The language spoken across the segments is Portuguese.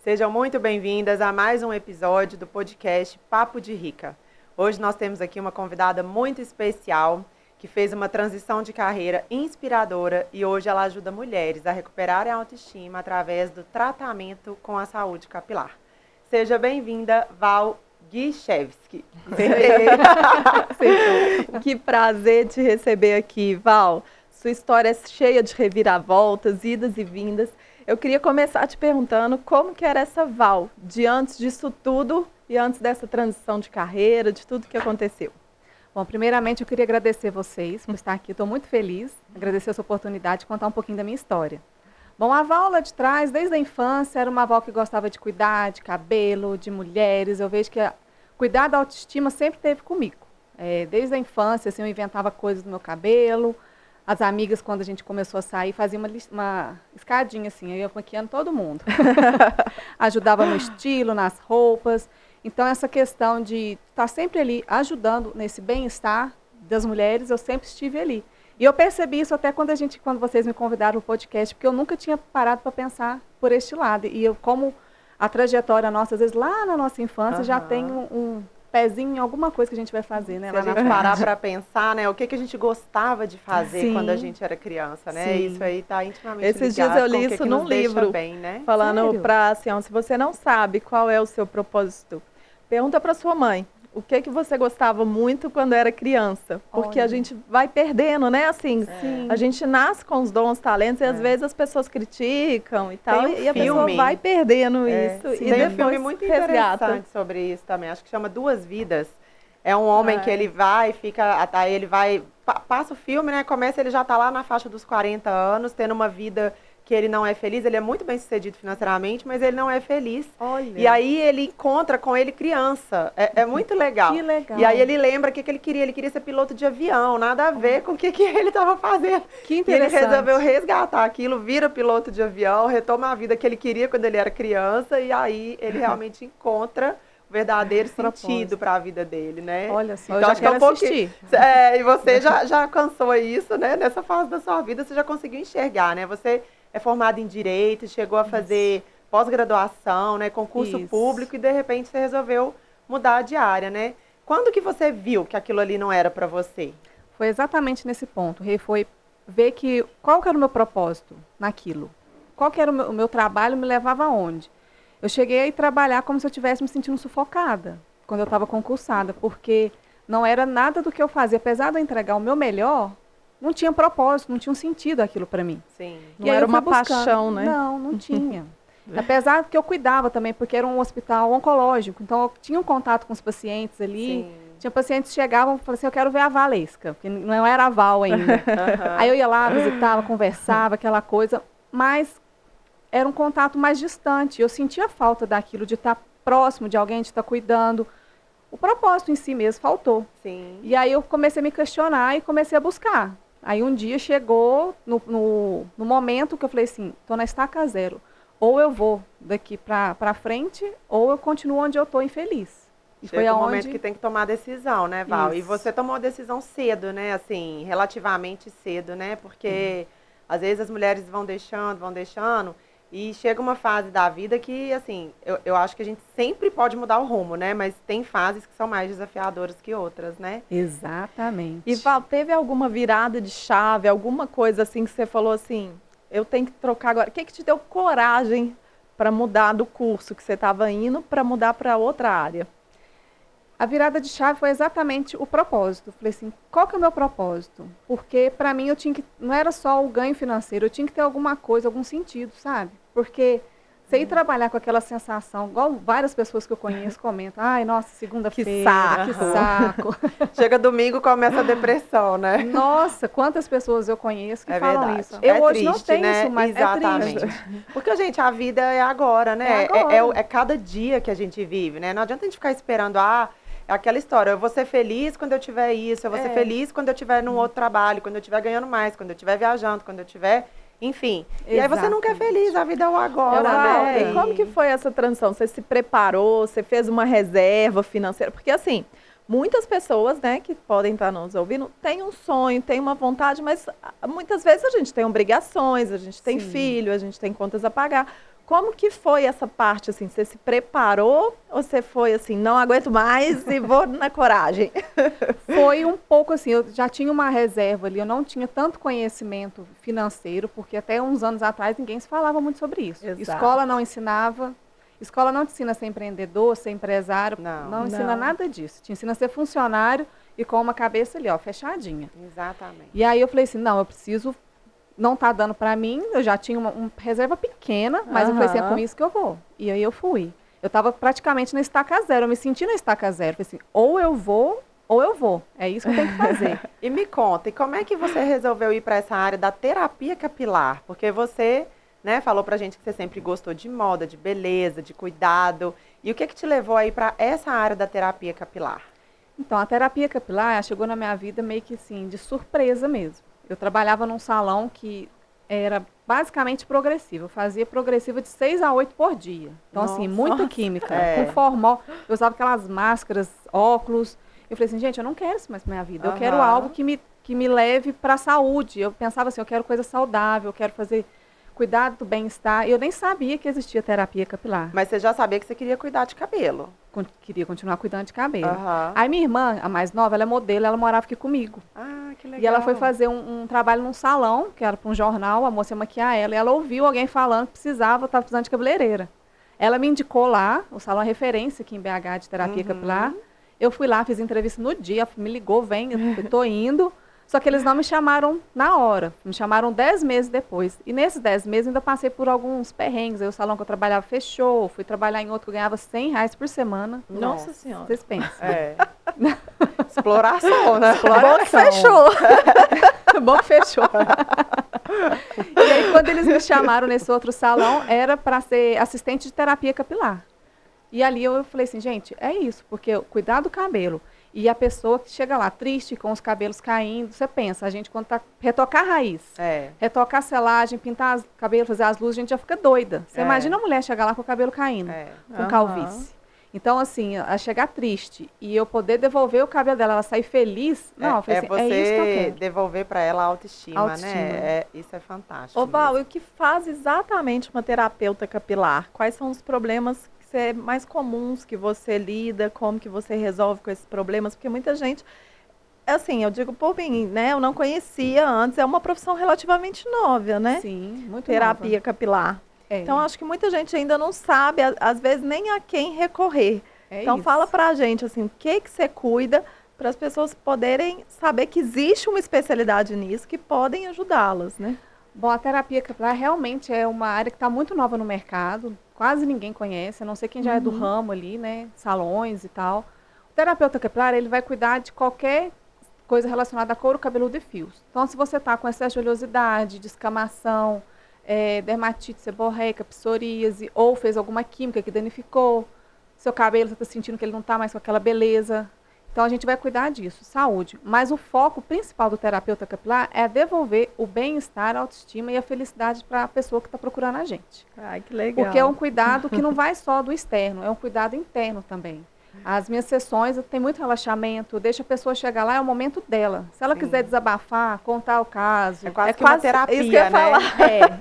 Sejam muito bem-vindas a mais um episódio do podcast Papo de Rica. Hoje nós temos aqui uma convidada muito especial que fez uma transição de carreira inspiradora e hoje ela ajuda mulheres a recuperarem a autoestima através do tratamento com a saúde capilar. Seja bem-vinda, Val Gichevski. Que prazer te receber aqui, Val. Sua história é cheia de reviravoltas, idas e vindas. Eu queria começar te perguntando como que era essa Val, de antes disso tudo e antes dessa transição de carreira, de tudo que aconteceu. Bom, primeiramente eu queria agradecer vocês por estar aqui, estou muito feliz, agradecer essa oportunidade de contar um pouquinho da minha história. Bom, a Val lá de trás, desde a infância, era uma Val que gostava de cuidar de cabelo, de mulheres. Eu vejo que cuidar da autoestima sempre teve comigo. Desde a infância, assim, eu inventava coisas no meu cabelo. As amigas, quando a gente começou a sair, faziam uma escadinha assim, eu ia maquiando todo mundo. Ajudava no estilo, nas roupas. Então, essa questão de estar sempre ali ajudando nesse bem-estar das mulheres, eu sempre estive ali. E eu percebi isso até quando vocês me convidaram para o podcast, porque eu nunca tinha parado para pensar por este lado. E eu, como a trajetória nossa, às vezes lá na nossa infância, já tem um pezinho em alguma coisa que a gente vai fazer, né? Se a gente parar para pensar, né, o que a gente gostava de fazer quando a gente era criança, né? Sim. Isso aí está intimamente Esses ligado dias eu li com isso que num nos deixa livro, bem, né? falando para a Sião, se você não sabe qual é o seu propósito, pergunta para sua mãe. O que você gostava muito quando era criança? Porque a gente vai perdendo, né? Assim, a gente nasce com os dons, talentos, e às vezes as pessoas criticam e tal, e a pessoa vai perdendo isso. Sim, e tem depois um filme muito interessante sobre isso também, acho que chama Duas Vidas. É um homem que ele vai, passa o filme, né? Começa, ele já tá lá na faixa dos 40 anos, tendo uma vida que ele não é feliz, ele é muito bem sucedido financeiramente, mas ele não é feliz. Olha. E aí ele encontra com ele criança. É muito legal. Que legal. E aí ele lembra o que ele queria. Ele queria ser piloto de avião, nada a ver com o que ele estava fazendo. Que interessante. E ele resolveu resgatar aquilo, vira piloto de avião, retoma a vida que ele queria quando ele era criança, e aí ele realmente encontra o verdadeiro sentido para a vida dele, né? Olha só, então, eu já quero assistir. E você já alcançou isso, né? Nessa fase da sua vida, você já conseguiu enxergar, né? Você é formado em Direito, chegou a fazer pós-graduação, né, concurso público, e de repente você resolveu mudar de área, né? Quando que você viu que aquilo ali não era para você? Foi exatamente nesse ponto. Foi ver qual que era o meu propósito naquilo. Qual que era o meu trabalho, me levava aonde? Eu cheguei a trabalhar como se eu estivesse me sentindo sufocada quando eu estava concursada, porque não era nada do que eu fazia. Apesar de eu entregar o meu melhor, não tinha propósito, não tinha um sentido aquilo para mim. Sim. Não era uma paixão, né? Não tinha. Apesar que eu cuidava também, porque era um hospital oncológico, então eu tinha um contato com os pacientes ali. Sim. Tinha pacientes que chegavam e falavam assim, eu quero ver a Valesca, porque não era a Val ainda. Aí eu ia lá, visitava, conversava, aquela coisa, mas era um contato mais distante. Eu sentia falta daquilo, de estar próximo de alguém, de estar cuidando. O propósito em si mesmo faltou. Sim. E aí eu comecei a me questionar e comecei a buscar. Aí um dia chegou no momento que eu falei assim, estou na estaca zero. Ou eu vou daqui para frente, ou eu continuo onde eu estou infeliz. E foi o momento que tem que tomar a decisão, né, Val? Isso. E você tomou a decisão cedo, né? Assim, relativamente cedo, né? Porque às vezes as mulheres vão deixando, e chega uma fase da vida que, assim, eu acho que a gente sempre pode mudar o rumo, né? Mas tem fases que são mais desafiadoras que outras, né? Exatamente. E Val, teve alguma virada de chave, alguma coisa assim que você falou assim, eu tenho que trocar agora? O que te deu coragem para mudar do curso que você estava indo para mudar para outra área? A virada de chave foi exatamente o propósito. Falei assim, qual que é o meu propósito? Porque para mim não era só o ganho financeiro, eu tinha que ter alguma coisa, algum sentido, sabe? Porque você ir trabalhar com aquela sensação, igual várias pessoas que eu conheço comentam, ai, nossa, segunda-feira, que saco. Chega domingo, começa a depressão, né? Nossa, quantas pessoas eu conheço que falam verdade. isso. Eu hoje triste, não tenho né? isso, mas exatamente. É triste. Porque, gente, a vida é agora, né? É cada dia que a gente vive, né? Não adianta a gente ficar esperando, é aquela história, eu vou ser feliz quando eu tiver isso, eu vou ser feliz quando eu tiver num outro trabalho, quando eu estiver ganhando mais, quando eu estiver viajando, quando eu estiver... Enfim, e aí você nunca é feliz, a vida é o agora, né? E como que foi essa transição? Você se preparou, você fez uma reserva financeira? Porque assim, muitas pessoas, né, que podem estar nos ouvindo, têm um sonho, têm uma vontade, mas muitas vezes a gente tem obrigações, a gente tem filho, a gente tem contas a pagar. Como que foi essa parte, assim? Você se preparou ou você foi assim, não aguento mais e vou na coragem? Foi um pouco assim, eu já tinha uma reserva ali, eu não tinha tanto conhecimento financeiro, porque até uns anos atrás ninguém se falava muito sobre isso. Exato. Escola não ensinava, escola não te ensina a ser empreendedor, ser empresário, não ensina nada disso. Te ensina a ser funcionário e com uma cabeça ali, ó, fechadinha. Exatamente. E aí eu falei assim, não, eu preciso, não tá dando para mim, eu já tinha uma reserva pequena, mas eu falei assim, é com isso que eu vou. E aí eu fui. Eu estava praticamente na estaca zero, eu me senti na estaca zero. Falei assim, ou eu vou, ou eu vou. É isso que eu tenho que fazer. E me conta, e como é que você resolveu ir para essa área da terapia capilar? Porque você, né, falou pra gente que você sempre gostou de moda, de beleza, de cuidado. E o que te levou aí para essa área da terapia capilar? Então, a terapia capilar chegou na minha vida meio que assim, de surpresa mesmo. Eu trabalhava num salão que era basicamente progressivo. Eu fazia progressiva de 6 a 8 por dia. Então, assim, muita química, com formol. Eu usava aquelas máscaras, óculos. Eu falei assim, gente, eu não quero isso mais pra minha vida. Eu quero algo que me leve para a saúde. Eu pensava assim, eu quero coisa saudável, eu quero fazer cuidado do bem-estar. Eu nem sabia que existia terapia capilar. Mas você já sabia que você queria cuidar de cabelo. Queria continuar cuidando de cabelo. Aí minha irmã, a mais nova, ela é modelo, ela morava aqui comigo. Ah, que legal. E ela foi fazer um trabalho num salão, que era para um jornal, a moça ia maquiar ela, e ela ouviu alguém falando que estava precisando de cabeleireira. Ela me indicou lá, o salão é referência aqui em BH de terapia capilar. Eu fui lá, fiz entrevista no dia, me ligou, vem, eu tô indo. Só que eles não me chamaram na hora, me chamaram 10 meses depois. E nesses 10 meses ainda passei por alguns perrengues. Aí o salão que eu trabalhava fechou, fui trabalhar em outro que eu ganhava R$100 por semana. Nossa Senhora. Vocês pensam. Exploração, né? Bom que fechou. Bom que fechou. E aí quando eles me chamaram nesse outro salão, era para ser assistente de terapia capilar. E ali eu falei assim, gente, é isso, porque cuidar do cabelo. E a pessoa que chega lá triste, com os cabelos caindo, você pensa, a gente quando tá retocar a raiz, retocar a selagem, pintar os cabelos, fazer as luzes, a gente já fica doida. Você imagina a mulher chegar lá com o cabelo caindo, com calvície. Então, assim, a chegar triste e eu poder devolver o cabelo dela, ela sair feliz, não, eu falei assim, você é isso que eu quero. devolver para ela a autoestima, né? Isso é fantástico. Ô, Val, e o que faz exatamente uma terapeuta capilar? Quais são os problemas mais comuns que você lida, como que você resolve com esses problemas? Porque muita gente, assim, eu digo por mim, né? Eu não conhecia antes, é uma profissão relativamente nova, né? Sim, muito terapia nova. capilar. Então, acho que muita gente ainda não sabe, às vezes, nem a quem recorrer. Então, isso. fala pra gente, assim, o que você cuida para as pessoas poderem saber que existe uma especialidade nisso, que podem ajudá-las, né? Bom, a terapia capilar realmente é uma área que está muito nova no mercado, quase ninguém conhece, a não ser quem já é do ramo ali, né, salões e tal. O terapeuta capilar, ele vai cuidar de qualquer coisa relacionada a couro, cabeludo e fios. Então, se você está com excesso de oleosidade, descamação, dermatite seborreica, psoríase, ou fez alguma química que danificou, seu cabelo, você está sentindo que ele não está mais com aquela beleza. Então, a gente vai cuidar disso, saúde. Mas o foco principal do terapeuta capilar é devolver o bem-estar, a autoestima e a felicidade para a pessoa que está procurando a gente. Ai, que legal. Porque é um cuidado que não vai só do externo, é um cuidado interno também. As minhas sessões, tem muito relaxamento, deixa a pessoa chegar lá, é o momento dela. Se ela quiser desabafar, contar o caso. É quase uma terapia, isso que eu ia falar.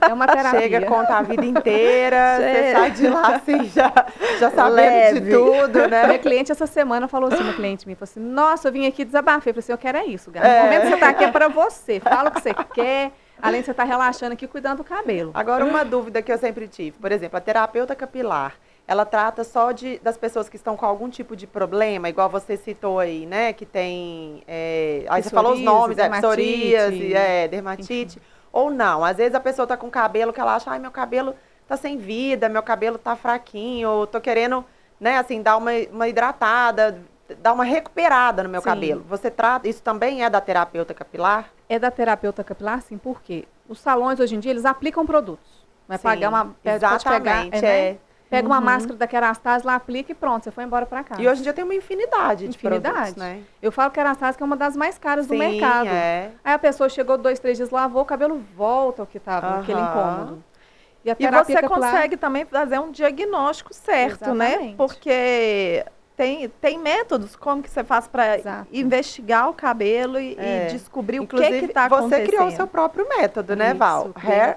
É uma terapia. Chega, conta a vida inteira, você sai de lá assim, já sabendo de tudo, né? Minha cliente essa semana falou assim, minha cliente me falou assim, nossa, eu vim aqui desabafei. Eu falei assim, eu quero isso, Gabi. O momento que você está aqui é para você. Fala o que você quer, além de você estar relaxando aqui, cuidando do cabelo. Agora, uma dúvida que eu sempre tive. Por exemplo, a terapeuta capilar, ela trata só das pessoas que estão com algum tipo de problema, igual você citou aí, né? Que tem... aí você falou os nomes, psoríase, dermatite. Ou não, às vezes a pessoa tá com cabelo que ela acha, ai, meu cabelo tá sem vida, meu cabelo tá fraquinho, tô querendo, né, assim, dar uma hidratada, dar uma recuperada no meu cabelo. Você trata, isso também é da terapeuta capilar? É da terapeuta capilar, sim, por quê? Os salões, hoje em dia, eles aplicam produtos. Vai pagar uma... Exatamente, né? Pega uma máscara da Kerastase, lá aplica e pronto, você foi embora para casa. E hoje em dia tem uma infinidade de produtos, né? Eu falo que a Kerastase que é uma das mais caras do mercado. É. Aí a pessoa chegou 2, 3 dias, lavou, o cabelo volta ao que estava, aquele incômodo. E você consegue também fazer um diagnóstico certo, né? Porque tem métodos, como que você faz para investigar o cabelo e descobrir o que está acontecendo. Você criou o seu próprio método, né, Val? Hair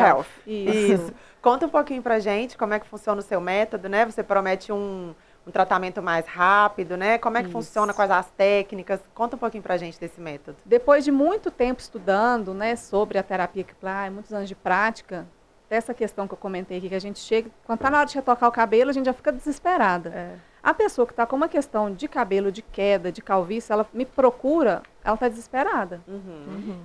Health. Isso. Conta um pouquinho pra gente como é que funciona o seu método, né? Você promete um tratamento mais rápido, né? Como é que funciona, quais as técnicas? Conta um pouquinho pra gente desse método. Depois de muito tempo estudando, né, sobre a terapia Kipling, muitos anos de prática, dessa questão que eu comentei aqui, que a gente chega, quando está na hora de retocar o cabelo, a gente já fica desesperada. A pessoa que está com uma questão de cabelo, de queda, de calvície, ela me procura, ela está desesperada.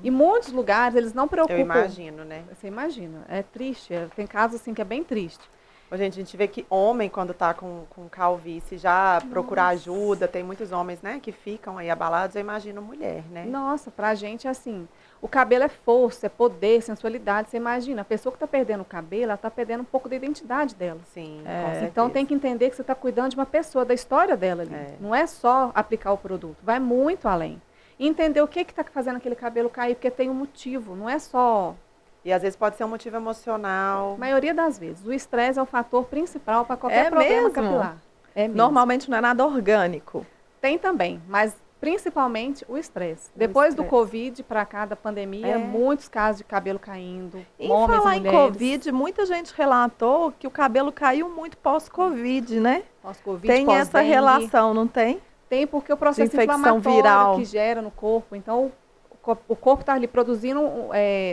Em muitos lugares, eles não preocupam. Eu imagino, né? Você imagina. É triste. Tem casos assim que é bem triste. Gente, a gente vê que homem, quando está com calvície, já procura ajuda. Tem muitos homens, né, que ficam aí abalados. Eu imagino mulher, né? Nossa, pra gente, assim, o cabelo é força, é poder, sensualidade. Você imagina, a pessoa que está perdendo o cabelo, ela está perdendo um pouco da identidade dela. Sim, então tem que entender que você está cuidando de uma pessoa, da história dela ali. Não é só aplicar o produto, vai muito além. E entender o que está fazendo aquele cabelo cair, porque tem um motivo, não é só... E às vezes pode ser um motivo emocional. A maioria das vezes. O estresse é o fator principal para qualquer problema capilar. Normalmente não é nada orgânico. Tem também, mas principalmente o estresse. Depois do Covid para cá, da pandemia, muitos casos de cabelo caindo, homens e mulheres. Em Covid, muita gente relatou que o cabelo caiu muito pós-Covid, né? Pós-Covid, tem essa relação, não tem? Tem, porque o processo inflamatório que gera no corpo. Então, o corpo está ali produzindo,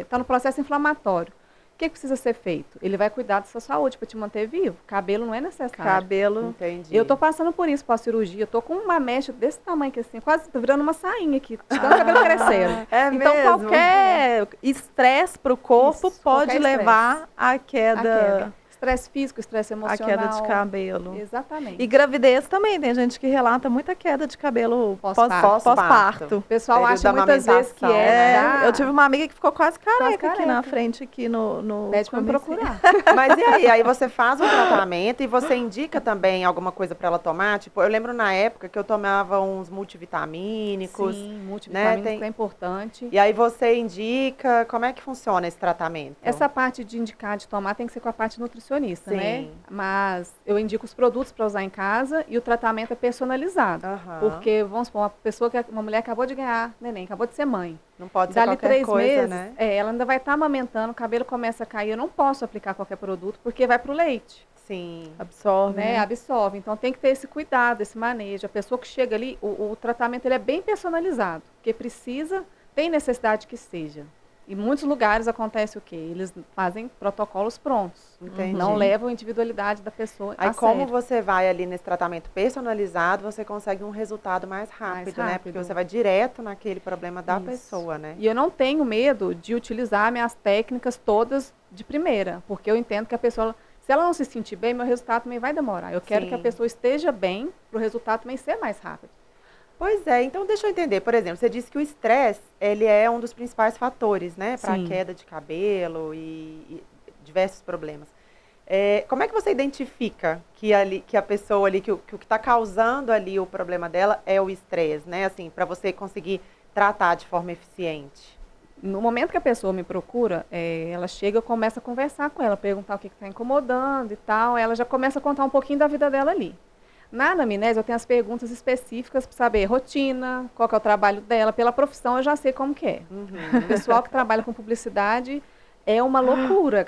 está no processo inflamatório. O que precisa ser feito? Ele vai cuidar da sua saúde para te manter vivo. Cabelo não é necessário. Cabelo, entendi. Eu tô passando por isso, pós-cirurgia. Eu tô com uma mecha desse tamanho aqui, assim, quase tô virando uma sainha aqui. Tô dando cabelo crescendo. Então, qualquer estresse para o corpo pode levar à queda. Estresse físico, estresse emocional. A queda de cabelo. Exatamente. E gravidez também, tem gente que relata muita queda de cabelo pós-parto. O pessoal acha muitas vezes que Eu tive uma amiga que ficou quase careca aqui na frente, aqui no pede pra me procurar. Mas e aí? Aí você faz um tratamento e você indica também alguma coisa para ela tomar? Tipo, eu lembro na época que eu tomava uns multivitamínicos. Sim, multivitamínicos é importante. E aí você indica, como é que funciona esse tratamento? Essa parte de indicar, de tomar, tem que ser com a parte nutricionista. Né? Mas eu indico os produtos para usar em casa e o tratamento é personalizado. Porque, vamos supor, uma mulher acabou de ganhar neném, acabou de ser mãe. Não pode ser qualquer 3 coisa, meses, né? Ela ainda vai estar amamentando, o cabelo começa a cair. Eu não posso aplicar qualquer produto porque vai para o leite. Sim. Absorve, né? Absorve. Então tem que ter esse cuidado, esse manejo. A pessoa que chega ali, o tratamento ele é bem personalizado. Porque tem necessidade que seja. Em muitos lugares acontece o quê? Eles fazem protocolos prontos. Entendi. Não levam a individualidade da pessoa Aí a como sério. você vai ali nesse tratamento personalizado, você consegue um resultado mais rápido, né? Porque você vai direto naquele problema da pessoa, né? E eu não tenho medo de utilizar minhas técnicas todas de primeira, porque eu entendo que a pessoa, se ela não se sentir bem, meu resultado também vai demorar. Eu quero que a pessoa esteja bem para o resultado também ser mais rápido. Pois é, então deixa eu entender, por exemplo, você disse que o estresse, ele é um dos principais fatores, né, para a queda de cabelo e diversos problemas. Como é que você identifica que a pessoa ali, que o que está causando ali o problema dela é o estresse, né, assim, para você conseguir tratar de forma eficiente? No momento que a pessoa me procura, ela chega, eu começo a conversar com ela, perguntar o que está incomodando e tal, ela já começa a contar um pouquinho da vida dela ali. Na anamnese, eu tenho as perguntas específicas para saber rotina, qual que é o trabalho dela. Pela profissão, eu já sei como que é. O pessoal que trabalha com publicidade é uma loucura.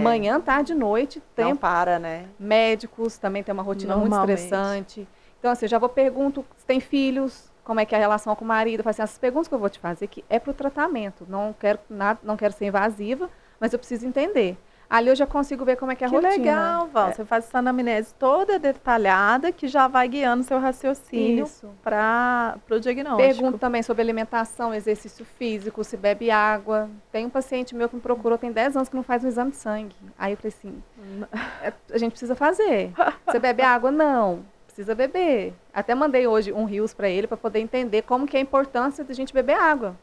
Manhã, tarde, noite. Não para, né? Médicos também tem uma rotina muito estressante. Então, assim, eu já pergunto se tem filhos, como é que é a relação com o marido. Eu falo assim, essas perguntas que eu vou te fazer aqui é para o tratamento. Não quero ser invasiva, mas eu preciso entender. Ali eu já consigo ver como é que é a rotina. Que legal, Val. Você faz essa anamnese toda detalhada que já vai guiando seu raciocínio para o diagnóstico. Pergunto também sobre alimentação, exercício físico, se bebe água. Tem um paciente meu que me procurou, tem 10 anos que não faz um exame de sangue. Aí eu falei assim, a gente precisa fazer. Você bebe água? Não. Precisa beber. Até mandei hoje um rios para ele para poder entender como que é a importância da gente beber água.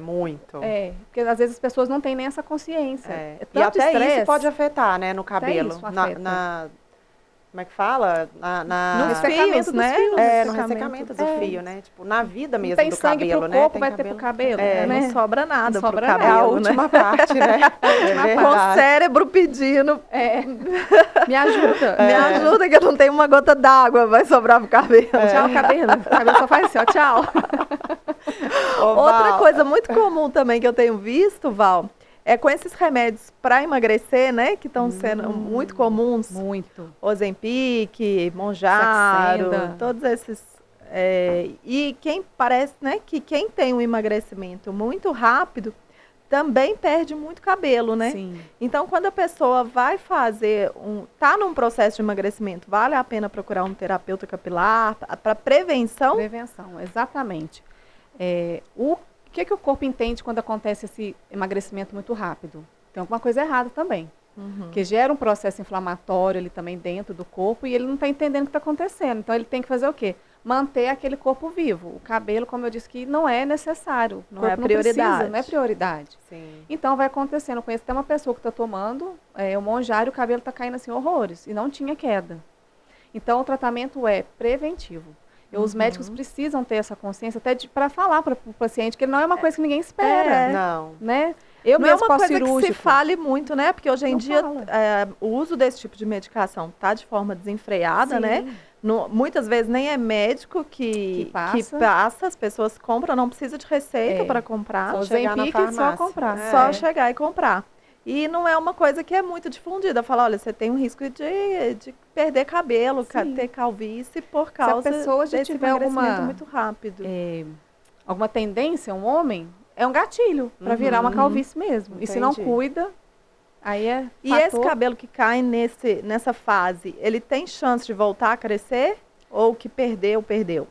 Muito. Porque às vezes as pessoas não têm nem essa consciência. E até isso pode afetar, né, no cabelo. Isso afeta. Como é que fala? No ressecamento, né? No ressecamento do fio, né? Tipo, na vida mesmo tem do sangue cabelo, pro né? corpo, vai ter pro cabelo. Né? Não sobra nada pro É cabelo, a última parte, né? Com o cérebro pedindo. Me ajuda. Me ajuda que eu não tenho uma gota d'água, vai sobrar pro cabelo. Tchau, cabelo. O cabelo só faz assim, ó, tchau. Outra coisa muito comum também que eu tenho visto, Val, com esses remédios para emagrecer, né, que estão sendo muito comuns. Muito. Ozempic, Mounjaro, Saxenda. todos esses. E quem parece, né, que quem tem um emagrecimento muito rápido também perde muito cabelo, né? Sim. Então, quando a pessoa vai tá num processo de emagrecimento, vale a pena procurar um terapeuta capilar para prevenção? Prevenção, exatamente. O que o corpo entende quando acontece esse emagrecimento muito rápido? Tem alguma coisa errada também. Que gera um processo inflamatório ali também dentro do corpo e ele não está entendendo o que está acontecendo. Então, ele tem que fazer o quê? Manter aquele corpo vivo. O cabelo, como eu disse, que não é necessário. Não é prioridade. Não é prioridade. Sim. Então, vai acontecendo. Eu conheço até uma pessoa que está tomando o Mounjaro e o cabelo está caindo assim, horrores. E não tinha queda. Então, o tratamento é preventivo. E os médicos precisam ter essa consciência até para falar para o paciente que não é uma coisa que ninguém espera. Não. Né? Eu não é mesmo uma coisa pós-cirúrgico. que se fale muito, né? Porque hoje em Não dia fala. o uso desse tipo de medicação está de forma desenfreada, Sim. né? Muitas vezes nem é médico que passa, as pessoas compram, não precisa de receita para comprar. Só chegar na Ozempic, farmácia. só comprar. Só chegar e comprar. E não é uma coisa que é muito difundida. Falar, olha, você tem um risco de perder cabelo, ter calvície por causa Se a pessoa já desse tiver emagrecimento muito rápido. alguma tendência, um homem, é um gatilho para virar uma calvície mesmo. Entendi. E se não cuida, aí é E esse cabelo que cai nessa fase, ele tem chance de voltar a crescer? Ou que perdeu?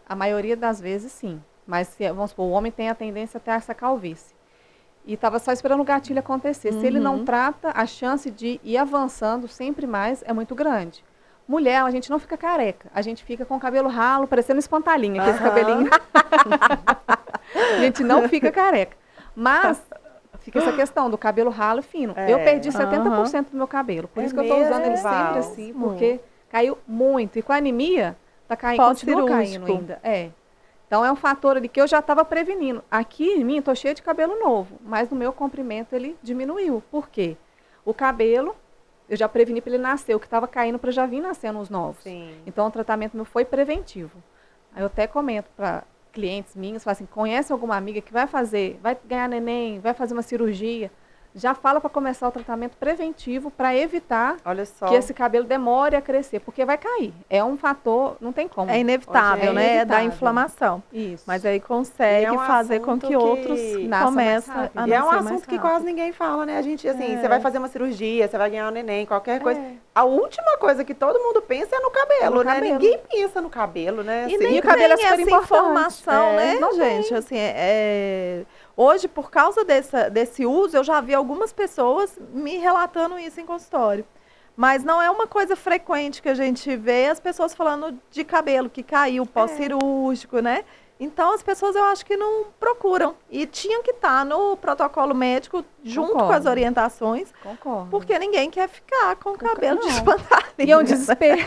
A maioria das vezes, sim. Mas, vamos supor, o homem tem a tendência a ter essa calvície. E estava só esperando o gatilho acontecer. Se ele não trata, a chance de ir avançando sempre mais é muito grande. Mulher, a gente não fica careca. A gente fica com o cabelo ralo, parecendo espantalhinha, aquele cabelinho. A gente não fica careca. Mas fica essa questão do cabelo ralo e fino. Eu perdi 70% do meu cabelo. Por isso que eu estou usando ele sempre assim, porque caiu muito. E com a anemia, continua caindo ainda. Então, é um fator ali que eu já estava prevenindo. Aqui em mim, estou cheia de cabelo novo, mas no meu comprimento ele diminuiu. Por quê? O cabelo, eu já preveni para ele nascer, o que estava caindo para já vir nascendo os novos. Sim. Então, o tratamento meu foi preventivo. Aí eu até comento para clientes minhos, falo assim, conhece alguma amiga que vai ganhar neném, vai fazer uma cirurgia, já fala para começar o tratamento preventivo para evitar que esse cabelo demore a crescer, porque vai cair. É um fator, não tem como. É inevitável, né? inevitável. Da inflamação. Isso. Mas aí consegue fazer com que outros comecem a E é um nascer mais assunto que rápido. quase ninguém fala, né? A gente, assim, você vai fazer uma cirurgia, você vai ganhar um neném, qualquer coisa. A última coisa que todo mundo pensa é no cabelo, né? Ninguém pensa no cabelo, né? E Assim, nem o cabelo é tem super essa importante. informação, né, Não gente? Assim, hoje, por causa desse uso, eu já vi algumas pessoas me relatando isso em consultório. Mas não é uma coisa frequente que a gente vê as pessoas falando de cabelo que caiu pós-cirúrgico, né? Então, as pessoas eu acho que não procuram. E tinham que estar no protocolo médico junto com as orientações. Concordo. Porque ninguém quer ficar com o cabelo de espantalho. E é um desespero.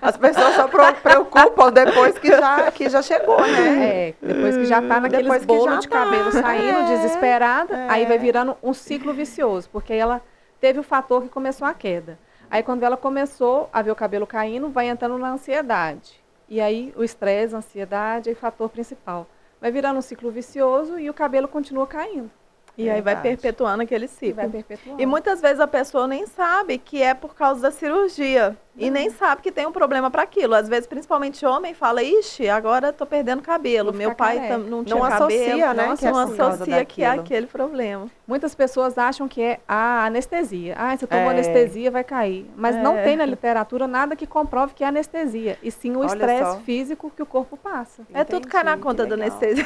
as pessoas só preocupam depois que já chegou, né? Depois que já está naqueles bolos de cabelo saindo, desesperada, aí vai virando um ciclo vicioso, porque aí ela teve o fator que começou a queda. Aí quando ela começou a ver o cabelo caindo, vai entrando na ansiedade. E aí o estresse, a ansiedade é o fator principal. Vai virando um ciclo vicioso e o cabelo continua caindo. E aí vai perpetuando aquele ciclo. Vai perpetuando. E muitas vezes a pessoa nem sabe que é por causa da cirurgia. E nem sabe que tem um problema para aquilo. Às vezes, principalmente homem, fala, ixi, agora estou perdendo cabelo. Meu pai não tinha cabelo. Associa, né? Não associa que é aquele problema. Muitas pessoas acham que é a anestesia. Se eu tomo anestesia, vai cair. Mas não tem na literatura nada que comprove que é anestesia. E sim o estresse físico que o corpo passa. Tudo cai na conta da anestesia.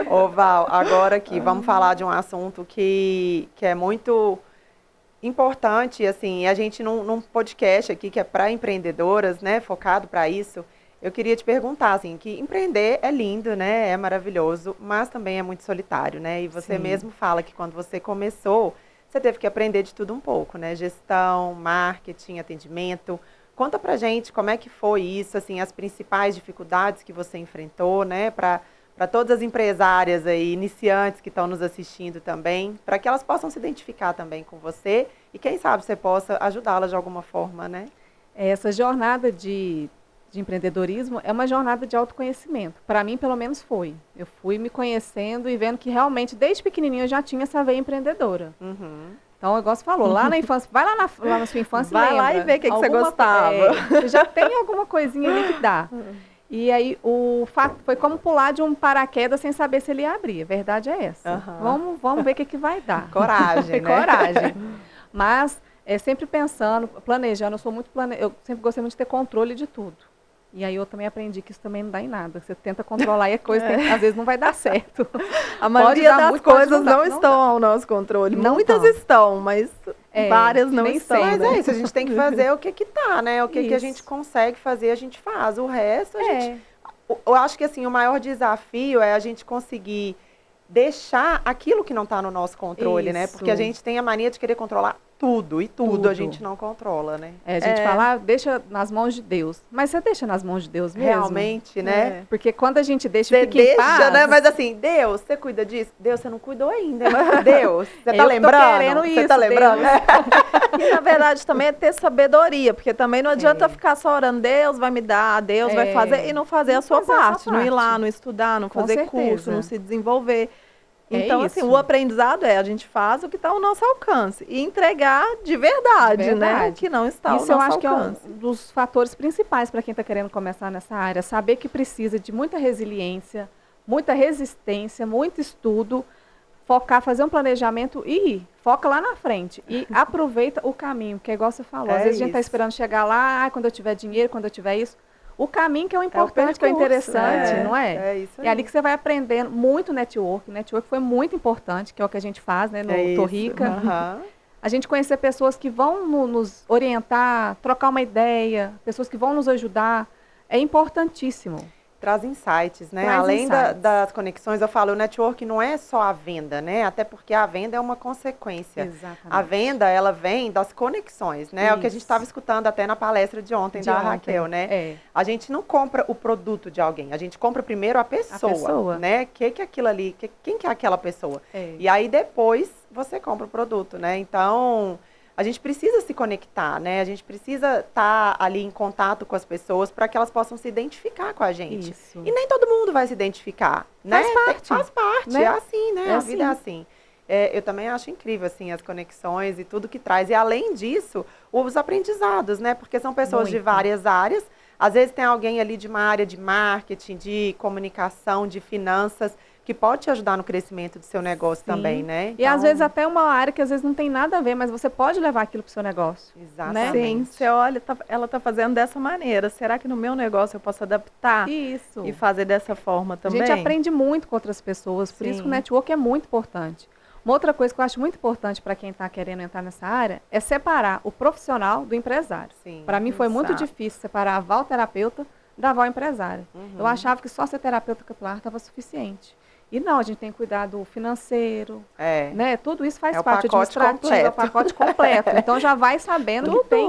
Ô Val, agora aqui, vamos falar de um assunto que é muito importante, assim, a gente num podcast aqui que é para empreendedoras, né, focado para isso, eu queria te perguntar, assim, que empreender é lindo, né, é maravilhoso, mas também é muito solitário, né, e você mesmo fala que quando você começou, você teve que aprender de tudo um pouco, né, gestão, marketing, atendimento. Conta pra gente como é que foi isso, assim, as principais dificuldades que você enfrentou, né, para todas as empresárias aí, iniciantes que estão nos assistindo também, para que elas possam se identificar também com você e quem sabe você possa ajudá-las de alguma forma, né? Essa jornada de de empreendedorismo é uma jornada de autoconhecimento. Para mim, pelo menos, foi. Eu fui me conhecendo e vendo que realmente, desde pequenininha, eu já tinha essa veia empreendedora. Então, igual você falou, lá na infância, vai lá na sua infância e vai lembra. lá e vê o que você gostava. Você já tem alguma coisinha ali que dá. E aí, o fato foi como pular de um paraquedas sem saber se ele ia abrir. A verdade é essa. Vamos ver o que vai dar. Coragem, né? Coragem. Mas, sempre pensando, planejando, eu sempre gostei muito de ter controle de tudo. E aí eu também aprendi que isso também não dá em nada. Você tenta controlar e a coisa às vezes não vai dar certo. A maioria das coisas não estão ao nosso controle. Muitas estão, mas várias não estão. Mas é isso, a gente tem que fazer o que tá, né? O que a gente consegue fazer, a gente faz. O resto, a gente... Eu acho que assim, o maior desafio é a gente conseguir deixar aquilo que não está no nosso controle, né? Porque a gente tem a mania de querer controlar tudo, e tudo a gente não controla, né? A gente fala, deixa nas mãos de Deus. Mas você deixa nas mãos de Deus mesmo? Realmente, né? Porque quando a gente deixa, você fica em paz, né? Mas assim, Deus, você cuida disso? Deus, você não cuidou ainda. Deus, você tá lembrando? Querendo isso, você tá lembrando? E na verdade também é ter sabedoria, porque também não adianta ficar só orando, Deus vai me dar, Deus vai fazer, e não fazer a sua parte. Não ir lá, não estudar, não fazer curso, não se desenvolver. Então, assim, o aprendizado a gente faz o que está ao nosso alcance e entregar de verdade, né? O que não está ao nosso alcance. Isso eu acho que é um dos fatores principais para quem está querendo começar nessa área. Saber que precisa de muita resiliência, muita resistência, muito estudo, focar, fazer um planejamento e ir. Foca lá na frente e aproveita o caminho, que é igual você falou. Às vezes a gente está esperando chegar lá, quando eu tiver dinheiro, quando eu tiver isso. O caminho que é o importante, que é o interessante, não é? É isso aí. É ali que você vai aprendendo muito network. Network foi muito importante, que é o que a gente faz, né, no Torrica. A gente conhecer pessoas que vão nos orientar, trocar uma ideia, pessoas que vão nos ajudar, é importantíssimo. Traz insights, né? Além das conexões, eu falo, o network não é só a venda, né? Até porque a venda é uma consequência. Exatamente. A venda, ela vem das conexões, né? É o que a gente estava escutando até na palestra de ontem da Raquel, né? A gente não compra o produto de alguém, a gente compra primeiro a pessoa. Né? Que é aquilo ali? Quem que é aquela pessoa? E aí depois você compra o produto, né? Então... a gente precisa se conectar, né? A gente precisa estar ali em contato com as pessoas para que elas possam se identificar com a gente. Isso. E nem todo mundo vai se identificar, né? Faz parte, né? É assim, né? A vida é assim. Eu também acho incrível, assim, as conexões e tudo que traz. E, além disso, os aprendizados, né? Porque são pessoas de várias áreas. Às vezes tem alguém ali de uma área de marketing, de comunicação, de finanças, que pode te ajudar no crescimento do seu negócio também, né? Então... e às vezes até uma área que às vezes não tem nada a ver, mas você pode levar aquilo para o seu negócio. Exatamente. Né? Sim, você olha, ela está fazendo dessa maneira. Será que no meu negócio eu posso adaptar e fazer dessa forma também? A gente aprende muito com outras pessoas, por isso que o network é muito importante. Uma outra coisa que eu acho muito importante para quem está querendo entrar nessa área é separar o profissional do empresário. Para mim foi muito difícil separar a Val terapeuta da Val empresária. Eu achava que só ser terapeuta capilar estava suficiente. E não, a gente tem que cuidar do financeiro, né? Tudo isso faz parte administrativo, é o pacote completo. Então já vai sabendo tudo que tem...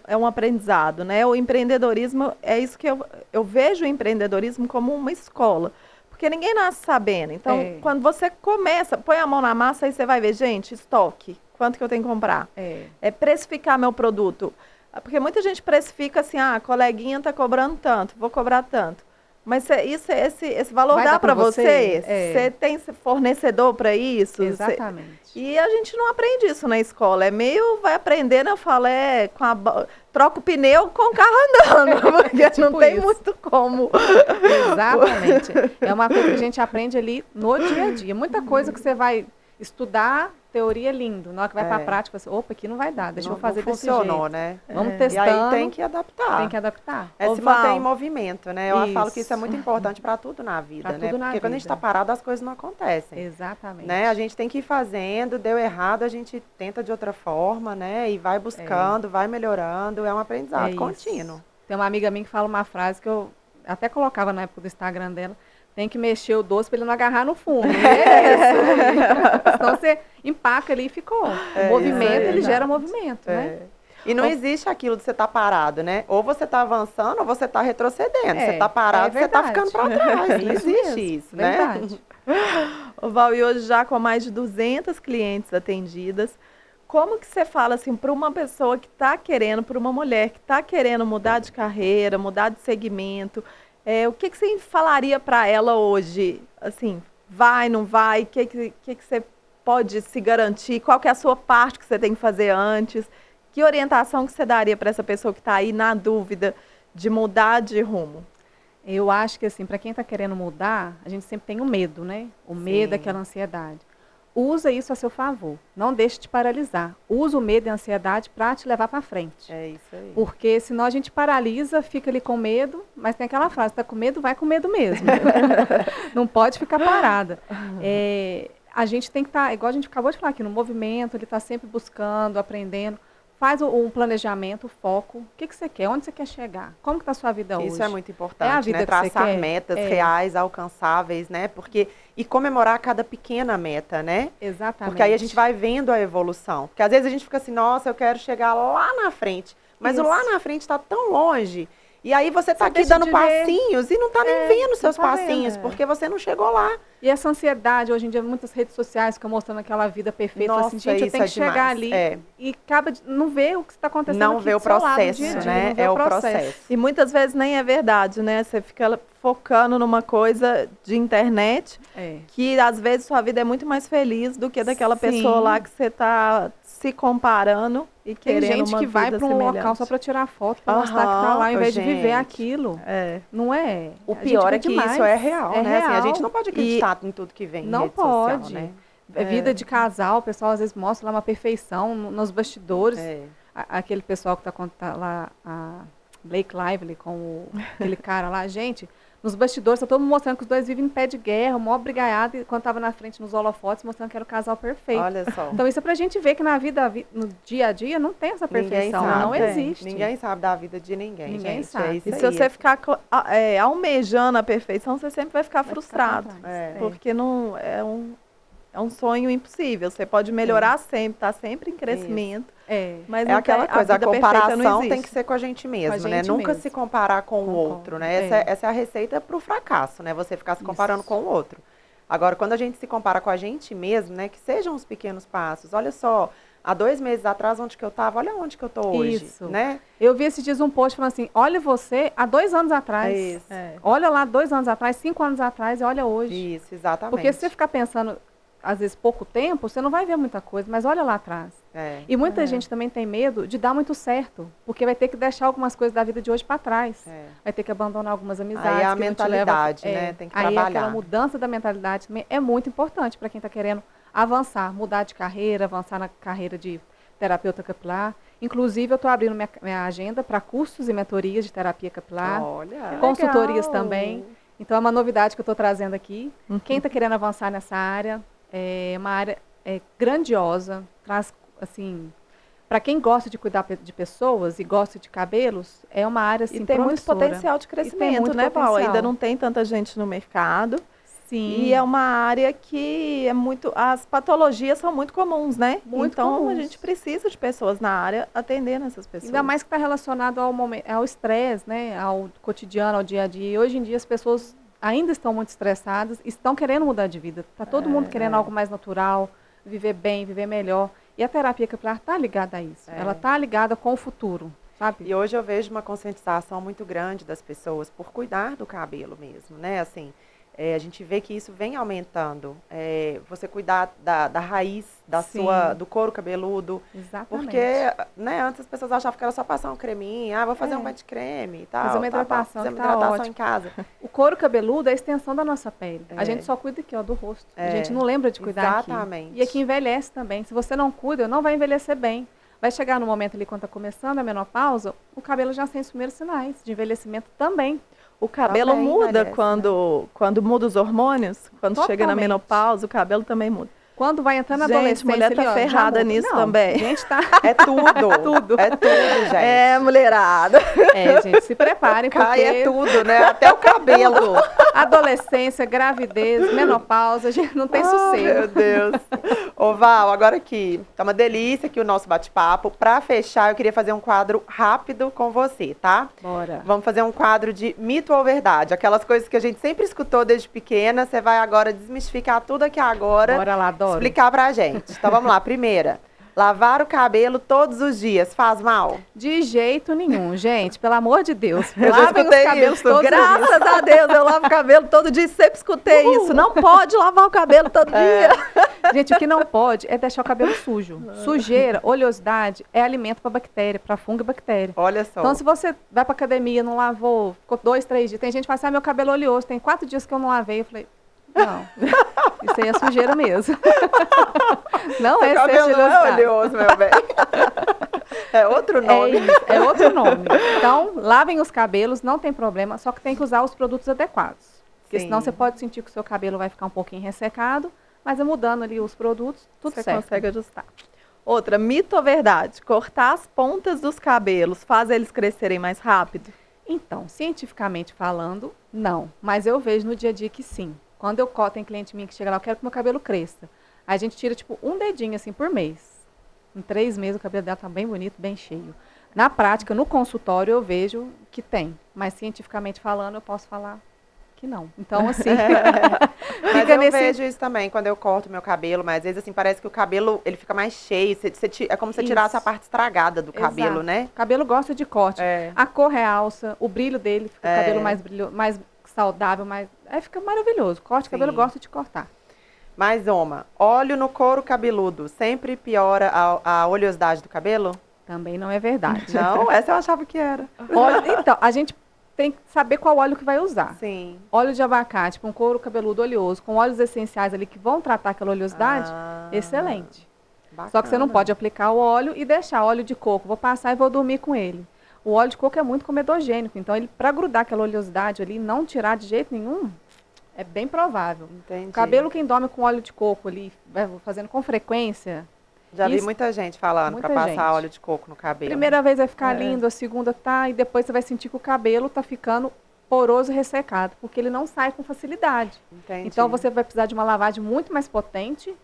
é um aprendizado, né? O empreendedorismo, é isso que eu vejo o empreendedorismo como uma escola. Porque ninguém nasce sabendo. Então, quando você começa, põe a mão na massa, aí você vai ver, gente, estoque, quanto que eu tenho que comprar? É precificar meu produto. Porque muita gente precifica assim, a coleguinha está cobrando tanto, vou cobrar tanto. Mas esse valor dá para você? Você tem fornecedor para isso? Exatamente. E a gente não aprende isso na escola. É meio, vai aprendendo, eu falo, troca o pneu com o carro andando, porque tipo não tem muito como. Exatamente. É uma coisa que a gente aprende ali no dia a dia. Muita coisa que você vai estudar, teoria é lindo. Na hora que vai para a prática, você, opa, aqui não vai dar, deixa eu fazer desse jeito. Né? Vamos testando. E aí tem que adaptar. Tem que adaptar. Se manter em movimento, né? Eu falo que isso é muito importante para tudo na vida, né? Porque quando a gente está parado, as coisas não acontecem. Exatamente. Né? A gente tem que ir fazendo, deu errado, a gente tenta de outra forma, né? E vai buscando, vai melhorando, é um aprendizado contínuo. Tem uma amiga minha que fala uma frase que eu até colocava na época do Instagram dela, tem que mexer o doce para ele não agarrar no fundo. Então você empaca ali e ficou. O movimento, ele gera movimento, né? E não existe aquilo de você estar parado, né? Ou você está avançando ou você está retrocedendo. Você está parado, você está ficando para trás. Não existe isso, né? Verdade. Val, e hoje já com mais de 200 clientes atendidas, como que você fala assim para uma pessoa que está querendo, para uma mulher que está querendo mudar de carreira, mudar de segmento, o que você falaria para ela hoje? Assim, vai, não vai? O que você pode se garantir? Qual que é a sua parte que você tem que fazer antes? Que orientação que você daria para essa pessoa que está aí na dúvida de mudar de rumo? Eu acho que, assim, para quem está querendo mudar, a gente sempre tem o medo, né? O medo, aquela ansiedade. Usa isso a seu favor. Não deixe te paralisar. Usa o medo e a ansiedade para te levar para frente. É isso aí. Porque senão a gente paralisa, fica ali com medo, mas tem aquela frase, está com medo, vai com medo mesmo. Não pode ficar parada. A gente tem que estar, igual a gente acabou de falar aqui, no movimento, ele está sempre buscando, aprendendo. Faz um planejamento, foco. O que você quer? Onde você quer chegar? Como que está a sua vida hoje? Isso é muito importante, a vida né? que Traçar você quer? metas reais, alcançáveis, né? E comemorar cada pequena meta, né? Exatamente. Porque aí a gente vai vendo a evolução. Porque às vezes a gente fica assim, nossa, eu quero chegar lá na frente. Mas o lá na frente está tão longe. E aí você está aqui dando passinhos e não está nem vendo seus passinhos, porque você não chegou lá. E essa ansiedade, hoje em dia, muitas redes sociais ficam mostrando aquela vida perfeita. Nossa, assim, gente, eu tenho que chegar ali e acaba de não ver o que está acontecendo não aqui vê o processo, dia a dia, né? É o processo. E muitas vezes nem é verdade, né? Você fica focando numa coisa de internet que, às vezes, sua vida é muito mais feliz do que daquela pessoa lá que você está se comparando e querendo Tem gente uma que vai para um semelhante. local só para tirar foto, para mostrar que está lá, ao invés de viver aquilo. Não é? O pior é que isso é real, né? Real. Assim, a gente não pode acreditar em tudo que vem em não rede pode. social, né? Vida de casal, o pessoal às vezes mostra lá uma perfeição nos bastidores. Aquele pessoal que tá lá, a Blake Lively com aquele cara lá, gente, nos bastidores tá todo mundo mostrando que os dois vivem em pé de guerra, mó brigaiado, e quando tava na frente nos holofotes, mostrando que era o casal perfeito. Olha só. Então isso é pra gente ver que na vida, no dia a dia, não tem essa perfeição, não existe. Ninguém sabe da vida de ninguém, Ninguém gente. sabe. E se você ficar almejando a perfeição, você sempre vai ficar frustrado. Porque não é um sonho impossível. Você pode melhorar sempre, tá sempre em crescimento. Mas é aquela coisa, a comparação tem que ser com a gente mesmo, né? Nunca se comparar com o outro, né? Essa é a receita para o fracasso, né? Você ficar se comparando com o outro. Agora, quando a gente se compara com a gente mesmo, né? Que sejam os pequenos passos. Olha só, há 2 meses atrás, onde que eu estava, olha onde que eu estou hoje, né? Eu vi esses dias um post falando assim, olha você há 2 anos atrás. Olha lá 2 anos atrás, 5 anos atrás e olha hoje. Isso, exatamente. Porque se você ficar pensando, às vezes, pouco tempo, você não vai ver muita coisa, mas olha lá atrás. E muita gente também tem medo de dar muito certo, porque vai ter que deixar algumas coisas da vida de hoje para trás. Vai ter que abandonar algumas amizades. Aí a mentalidade, né? Tem que trabalhar. Aí aquela mudança da mentalidade também é muito importante para quem está querendo avançar, mudar de carreira, avançar na carreira de terapeuta capilar. Inclusive, eu estou abrindo minha agenda para cursos e mentorias de terapia capilar. Olha, consultorias também. Então, é uma novidade que eu estou trazendo aqui. Quem está querendo avançar nessa área, é uma área grandiosa, traz, assim, para quem gosta de cuidar de pessoas e gosta de cabelos, é uma área, assim, e tem muito potencial de crescimento, né, Paulo? Ainda não tem tanta gente no mercado. Sim. E é uma área que é muito, as patologias são muito comuns, né? Muito então, comuns. A gente precisa de pessoas na área atendendo essas pessoas. Ainda mais que está relacionado ao estresse, né? Ao cotidiano, ao dia a dia. E hoje em dia as pessoas ainda estão muito estressadas, estão querendo mudar de vida. Está todo mundo querendo algo mais natural, viver bem, viver melhor. E a terapia capilar está ligada a isso. Ela está ligada com o futuro, sabe? E hoje eu vejo uma conscientização muito grande das pessoas por cuidar do cabelo mesmo, né? Assim, a gente vê que isso vem aumentando. Você cuidar da raiz do couro cabeludo. Exatamente. Porque, né, antes as pessoas achavam que era só passar um creminho, vou fazer um banho de creme e tal. Fazer uma hidratação, fazer uma hidratação em casa. O couro cabeludo é a extensão da nossa pele. A gente só cuida aqui, ó, do rosto. A gente não lembra de cuidar aqui. Exatamente. E aqui envelhece também. Se você não cuida, não vai envelhecer bem. Vai chegar no momento ali, quando está começando a menopausa, o cabelo já tem os primeiros sinais de envelhecimento também. O cabelo muda quando muda os hormônios, quando chega na menopausa, o cabelo também muda. Quando vai entrando na adolescência, mulher tá ferrada nisso também. Gente, tá... É tudo. É tudo, gente. Mulherada. Gente, se preparem, porque... É tudo, né? Até o cabelo. Adolescência, gravidez, menopausa, gente, não tem sossego. Meu Deus. Ô, Val, agora aqui, tá uma delícia aqui o nosso bate-papo. Pra fechar, eu queria fazer um quadro rápido com você, tá? Bora. Vamos fazer um quadro de mito ou verdade. Aquelas coisas que a gente sempre escutou desde pequena, você vai agora desmistificar tudo aqui agora. Bora lá, adoro. Explicar pra gente. Então vamos lá, primeira. Lavar o cabelo todos os dias faz mal? De jeito nenhum, gente. Pelo amor de Deus. Eu já Lavem os escutei cabelos isso. todos os dias. Graças a Deus, eu lavo o cabelo todo dia. Sempre escutei isso. Não pode lavar o cabelo todo dia. Gente, o que não pode é deixar o cabelo sujo. Sujeira, oleosidade é alimento para bactéria, para fungo e bactéria. Olha só. Então, se você vai para academia, não lavou, ficou 2, 3 dias. Tem gente que fala assim, meu cabelo é oleoso, tem 4 dias que eu não lavei. Eu falei, não, isso aí é sujeira mesmo. Não é cabelo não é oleosidade. oleoso, meu bem. É outro nome. É outro nome. Então, lavem os cabelos, não tem problema, só que tem que usar os produtos adequados. Porque Sim. senão você pode sentir que o seu cabelo vai ficar um pouquinho ressecado, mas é mudando ali os produtos, tudo Você certo. consegue ajustar. Outra, mito ou verdade? Cortar as pontas dos cabelos faz eles crescerem mais rápido? Então, cientificamente falando, não. Mas eu vejo no dia a dia que sim. Quando eu corto, tem cliente minha que chega lá, eu quero que meu cabelo cresça. Aí a gente tira, tipo, um dedinho, assim, por mês. Em 3 meses, o cabelo dela tá bem bonito, bem cheio. Na prática, no consultório, eu vejo que tem. Mas, cientificamente falando, eu posso falar que não. Então, assim... Mas fica eu vejo isso também quando eu corto meu cabelo, mas às vezes, assim, parece que o cabelo, ele fica mais cheio. É como se você tirasse a Isso. parte estragada do cabelo, Exato. né? O cabelo gosta de corte. É. A cor realça, o brilho dele, fica o cabelo mais brilhoso, mais saudável, mais... Aí fica maravilhoso. Corte, o cabelo Sim. gosta de cortar. Mas, Oma, óleo no couro cabeludo sempre piora a oleosidade do cabelo? Também não é verdade. Não, essa eu achava que era. Então, a gente tem que saber qual óleo que vai usar. Sim. Óleo de abacate com couro cabeludo oleoso, com óleos essenciais ali que vão tratar aquela oleosidade, Ah, excelente. bacana. Só que você não pode aplicar o óleo e deixar óleo de coco. Vou passar e vou dormir com ele. O óleo de coco é muito comedogênico, então ele para grudar aquela oleosidade ali e não tirar de jeito nenhum, é bem provável. Entendi. O cabelo quem dorme com óleo de coco ali, fazendo com frequência, Já vi isso- muita gente falando muita pra passar gente. óleo de coco no cabelo. primeira vez vai ficar lindo, a segunda tá, e depois você vai sentir que o cabelo tá ficando poroso e ressecado, porque ele não sai com facilidade. Entendi. Então você vai precisar de uma lavagem muito mais potente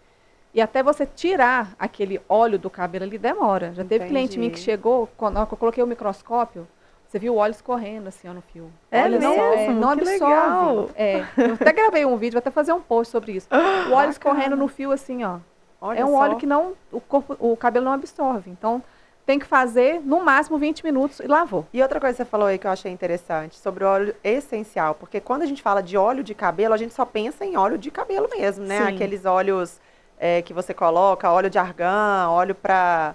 e até você tirar aquele óleo do cabelo ali demora. Já teve cliente Entendi. minha que chegou, quando eu coloquei o microscópio, você viu o óleo escorrendo assim ó, no fio. É Olha só, mesmo? não Que absorve. legal. É, eu até gravei um vídeo, vou até fazer um post sobre isso. O óleo escorrendo no fio assim, ó. Olha É um só. óleo que não, o cabelo não absorve. Então tem que fazer no máximo 20 minutos e lavou. E outra coisa que você falou aí que eu achei interessante, sobre o óleo essencial, porque quando a gente fala de óleo de cabelo, a gente só pensa em óleo de cabelo mesmo, né? Sim. Aqueles óleos que você coloca, óleo de argan, óleo para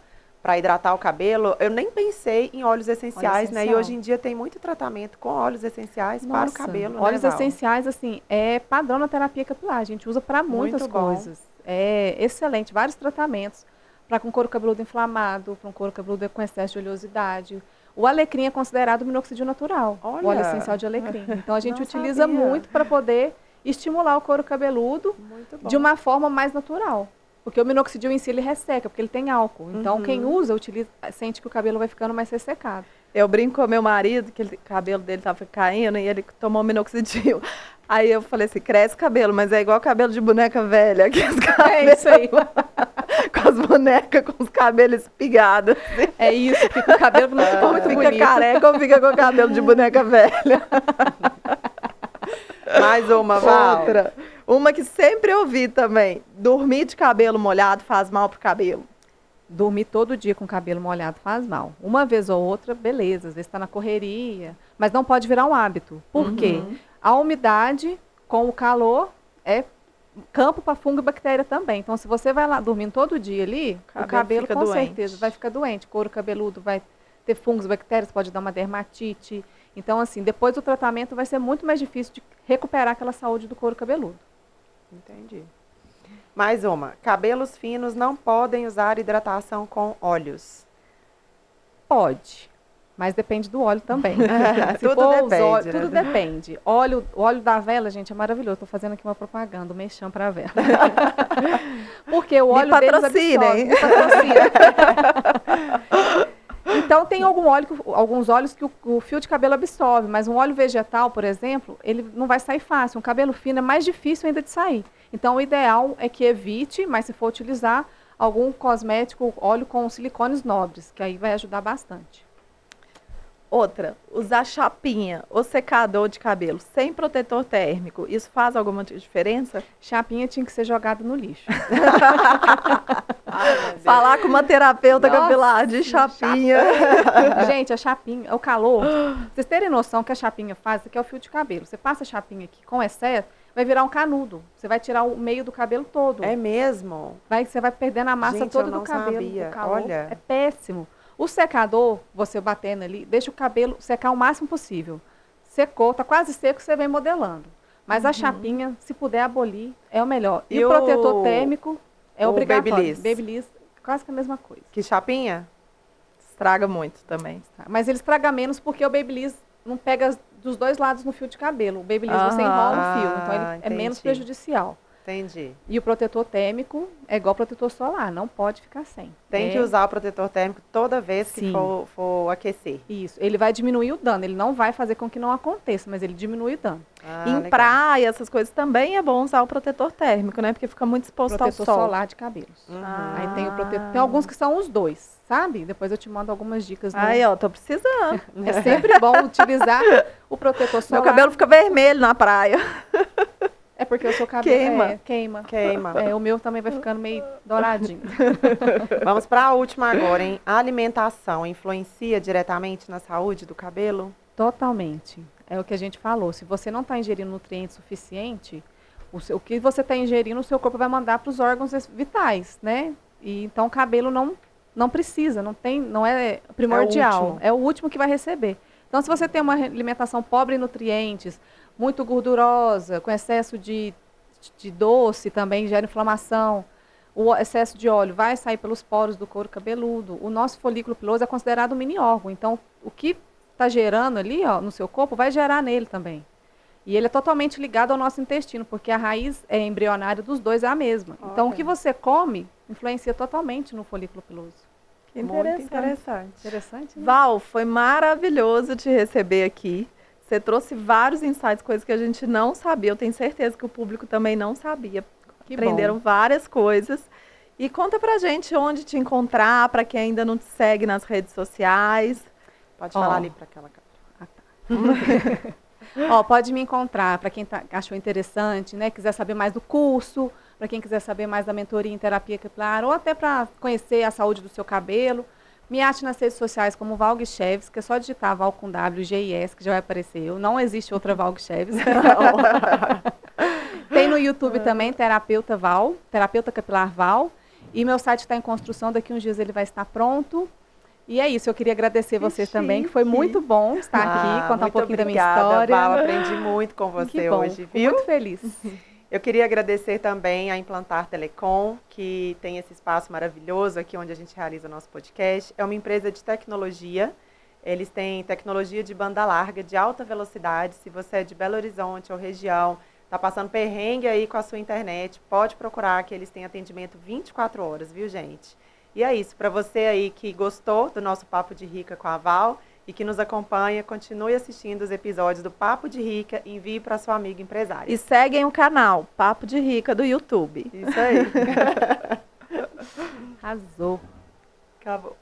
hidratar o cabelo. Eu nem pensei em óleos essenciais, né? E essencial. hoje em dia tem muito tratamento com óleos essenciais para o Nossa, cabelo, óleos né, Val? essenciais, assim, é padrão na terapia capilar. A gente usa para muitas Muito bom. coisas. É excelente, vários tratamentos. Para com couro cabeludo inflamado, para um couro cabeludo com excesso de oleosidade. O alecrim é considerado minoxidil natural. Olha. O óleo essencial de alecrim. Então a gente Não utiliza sabia. muito para poder estimular o couro cabeludo Muito bom. de uma forma mais natural. Porque o minoxidil em si ele resseca, porque ele tem álcool. Então Uhum. quem usa, sente que o cabelo vai ficando mais ressecado. Eu brinco com meu marido, que o cabelo dele tava caindo e ele tomou minoxidil. Aí eu falei assim, cresce cabelo, mas é igual cabelo de boneca velha. Que os É isso aí. com as bonecas, com os cabelos espigados. É isso, fica o cabelo não ficou muito Fica bonito. careca ou fica com o cabelo de boneca velha? Mais uma, Val. Outra. Uma que sempre ouvi também. Dormir de cabelo molhado faz mal pro cabelo. Dormir todo dia com o cabelo molhado faz mal. Uma vez ou outra, beleza, às vezes está na correria, mas não pode virar um hábito. Por quê? A umidade com o calor é campo para fungo e bactéria também. Então, se você vai lá dormindo todo dia ali, o cabelo fica com doente. certeza vai ficar doente. Couro cabeludo vai ter fungos, bactérias, pode dar uma dermatite. Então, assim, depois do tratamento vai ser muito mais difícil de recuperar aquela saúde do couro cabeludo. Entendi. Mais uma. Cabelos finos não podem usar hidratação com óleos. Pode, mas depende do óleo também. Se Tudo for os depende, óleos- né? Tudo depende. O óleo da vela, gente, é maravilhoso. Estou fazendo aqui uma propaganda, um mexão para a vela. Porque o óleo deles patrocinem. absorve. Me patrocina. Então, tem alguns óleos que o fio de cabelo absorve, mas um óleo vegetal, por exemplo, ele não vai sair fácil. Um cabelo fino é mais difícil ainda de sair. Então, o ideal é que evite, mas se for utilizar, algum cosmético, óleo com silicones nobres, que aí vai ajudar bastante. Outra, usar chapinha ou secador de cabelo sem protetor térmico, isso faz alguma diferença? Chapinha tinha que ser jogada no lixo. Falar com uma terapeuta capilar de chapinha. Gente, a chapinha, o calor. Vocês terem noção que a chapinha faz, isso aqui é o fio de cabelo. Você passa a chapinha aqui com excesso, vai virar um canudo. Você vai tirar o meio do cabelo todo. É mesmo? Você vai perdendo a massa toda do cabelo. Sabia. O calor Olha. é péssimo. O secador, você batendo ali, deixa o cabelo secar o máximo possível. Secou, tá quase seco, você vem modelando. Mas a chapinha, se puder abolir, é o melhor. E o protetor térmico é obrigatório. Babyliss? Babyliss, quase que a mesma coisa. Que chapinha? Estraga muito também. Mas ele estraga menos porque o Babyliss não pega dos dois lados no fio de cabelo. O Babyliss você enrola no fio, então ele é menos prejudicial. Entendi. E o protetor térmico é igual protetor solar, não pode ficar sem. Tem que usar o protetor térmico toda vez que Sim. for aquecer. Isso, ele vai diminuir o dano, ele não vai fazer com que não aconteça, mas ele diminui o dano. Em legal. praia, essas coisas também é bom usar o protetor térmico, né? Porque fica muito exposto Protetor ao sol. solar de cabelos. Aí tem o protetor, tem alguns que são os dois, sabe? Depois eu te mando algumas dicas. Aí, ó, tô precisando. É sempre bom utilizar o protetor solar. Meu cabelo fica vermelho na praia. É porque o seu cabelo Queima. Queima. O meu também vai ficando meio douradinho. Vamos para a última agora, hein? A alimentação influencia diretamente na saúde do cabelo? Totalmente. É o que a gente falou. Se você não está ingerindo nutrientes suficiente, o que você está ingerindo, o seu corpo vai mandar para os órgãos vitais, né? E então o cabelo não precisa, não é primordial. É o último que vai receber. Então, se você tem uma alimentação pobre em nutrientes, muito gordurosa, com excesso de doce também gera inflamação, o excesso de óleo vai sair pelos poros do couro cabeludo. O nosso folículo piloso é considerado um mini órgão. Então, o que está gerando ali, ó, no seu corpo, vai gerar nele também. E ele é totalmente ligado ao nosso intestino, porque a raiz embrionária dos dois é a mesma. Okay. Então, o que você come influencia totalmente no folículo piloso. Muito interessante. Interessante, né? Val, foi maravilhoso te receber aqui. Você trouxe vários insights, coisas que a gente não sabia. Eu tenho certeza que o público também não sabia. Aprenderam várias coisas. E conta pra gente onde te encontrar, para quem ainda não te segue nas redes sociais. Pode falar ali para aquela câmera. Pode me encontrar, para quem achou interessante, né, quiser saber mais do curso, para quem quiser saber mais da mentoria em terapia capilar, ou até para conhecer a saúde do seu cabelo. Me ache nas redes sociais como Val Guicheves, que é só digitar Val com W, G-I-S, que já vai aparecer eu. Não existe outra Val Guicheves. Tem no YouTube também, Terapeuta Val, Terapeuta Capilar Val. E meu site está em construção, daqui uns dias ele vai estar pronto. E é isso, eu queria agradecer vocês também, que foi muito bom estar aqui, contar um pouquinho da minha história. Val, aprendi muito com você hoje, viu? Muito feliz. Eu queria agradecer também a Implantar Telecom, que tem esse espaço maravilhoso aqui onde a gente realiza o nosso podcast. É uma empresa de tecnologia. Eles têm tecnologia de banda larga, de alta velocidade. Se você é de Belo Horizonte ou região, está passando perrengue aí com a sua internet, pode procurar que eles têm atendimento 24 horas, viu, gente? E é isso. Para você aí que gostou do nosso Papo de Rica com a Val e que nos acompanha, continue assistindo os episódios do Papo de Rica, envie para sua amiga empresária. E seguem o canal Papo de Rica do YouTube. Isso aí. Arrasou. Acabou.